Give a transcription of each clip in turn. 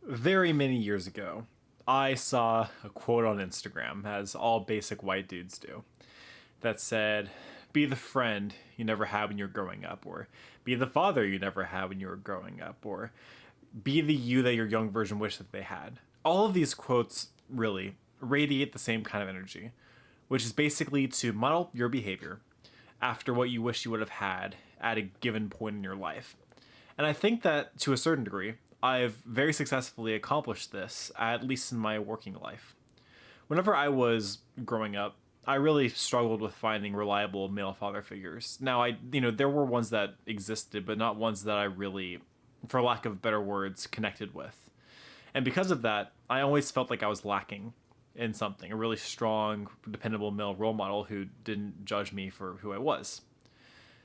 Very many years ago, I saw a quote on Instagram, as all basic white dudes do, that said, "Be the friend you never had when you were growing up," or "Be the father you never had when you were growing up," or "Be the you that your young version wished that they had." All of these quotes really radiate the same kind of energy, which is basically to model your behavior after what you wish you would have had at a given point in your life. And I think that to a certain degree, I've very successfully accomplished this, at least in my working life. Whenever I was growing up, I really struggled with finding reliable male father figures. Now, there were ones that existed, but not ones that I really, for lack of better words, connected with. And because of that, I always felt like I was lacking in something, a really strong, dependable male role model who didn't judge me for who I was.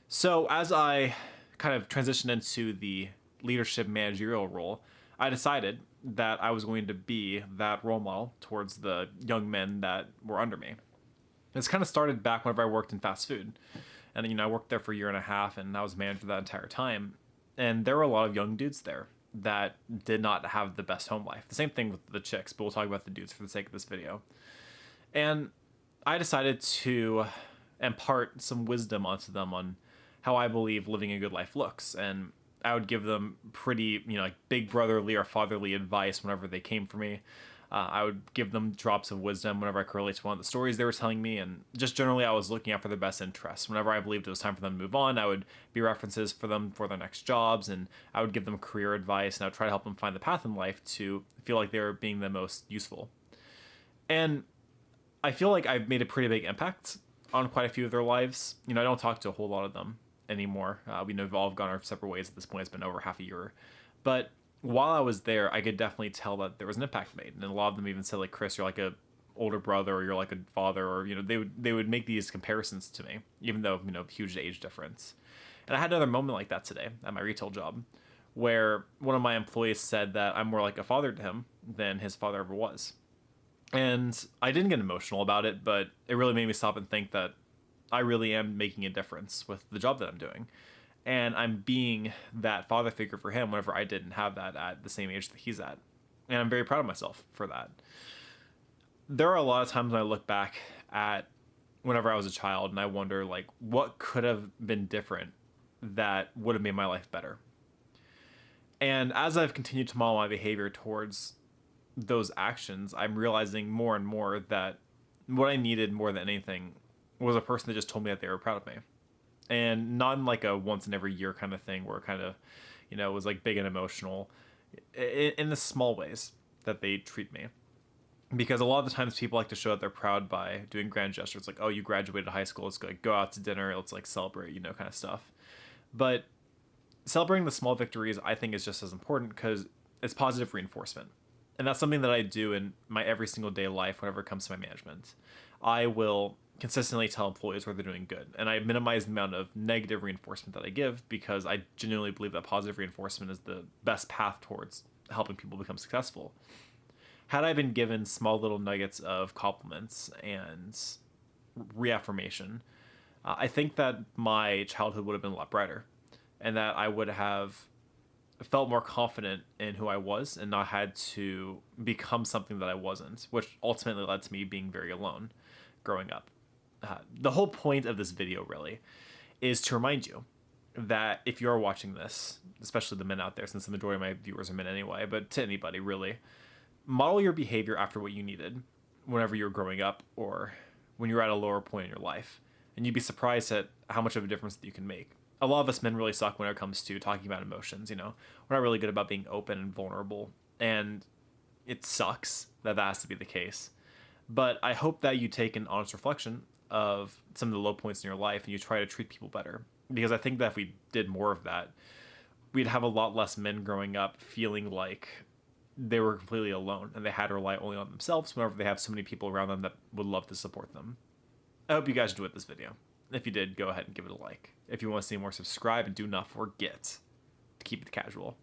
So as I kind of transitioned into the leadership managerial role, I decided that I was going to be that role model towards the young men that were under me. This kind of started back whenever I worked in fast food. And, I worked there for a year and a half and I was manager that entire time. And there were a lot of young dudes there that did not have the best home life. The same thing with the chicks, but we'll talk about the dudes for the sake of this video. And I decided to impart some wisdom onto them on how I believe living a good life looks. And I would give them pretty, like big brotherly or fatherly advice whenever they came for me. I would give them drops of wisdom whenever I could relate to one of the stories they were telling me. And just generally, I was looking out for their best interests. Whenever I believed it was time for them to move on, I would be references for them for their next jobs. And I would give them career advice. And I would try to help them find the path in life to feel like they were being the most useful. And I feel like I've made a pretty big impact on quite a few of their lives. I don't talk to a whole lot of them anymore. We've all gone our separate ways at this point. It's been over half a year. But while I was there, I could definitely tell that there was an impact made. And a lot of them even said, like, "Chris, you're like a older brother, or you're like a father," or, they would make these comparisons to me, even though, huge age difference. And I had another moment like that today at my retail job, where one of my employees said that I'm more like a father to him than his father ever was. And I didn't get emotional about it, but it really made me stop and think that I really am making a difference with the job that I'm doing. And I'm being that father figure for him whenever I didn't have that at the same age that he's at. And I'm very proud of myself for that. There are a lot of times when I look back at whenever I was a child and I wonder, like, what could have been different that would have made my life better. And as I've continued to model my behavior towards those actions, I'm realizing more and more that what I needed more than anything was a person that just told me that they were proud of me. And not in like a once in every year kind of thing where it kind of, was like big and emotional in the small ways that they treat me. Because a lot of the times people like to show that they're proud by doing grand gestures like, "Oh, you graduated high school, let's go out to dinner, let's like celebrate," kind of stuff. But celebrating the small victories, I think, is just as important because it's positive reinforcement. And that's something that I do in my every single day life whenever it comes to my management. I will consistently tell employees where they're doing good, and I minimize the amount of negative reinforcement that I give because I genuinely believe that positive reinforcement is the best path towards helping people become successful. Had I been given small little nuggets of compliments and reaffirmation, I think that my childhood would have been a lot brighter, and that I would have felt more confident in who I was and not had to become something that I wasn't, which ultimately led to me being very alone growing up. The whole point of this video really is to remind you that if you're watching this, especially the men out there, since the majority of my viewers are men anyway, but to anybody really, model your behavior after what you needed whenever you were growing up or when you're at a lower point in your life. And you'd be surprised at how much of a difference that you can make. A lot of us men really suck when it comes to talking about emotions. We're not really good about being open and vulnerable. And it sucks that that has to be the case. But I hope that you take an honest reflection of some of the low points in your life and you try to treat people better. Because I think that if we did more of that, we'd have a lot less men growing up feeling like they were completely alone and they had to rely only on themselves whenever they have so many people around them that would love to support them. I hope you guys enjoyed this video. If you did, go ahead and give it a like. If you want to see more, subscribe, and do not forget to keep it casual.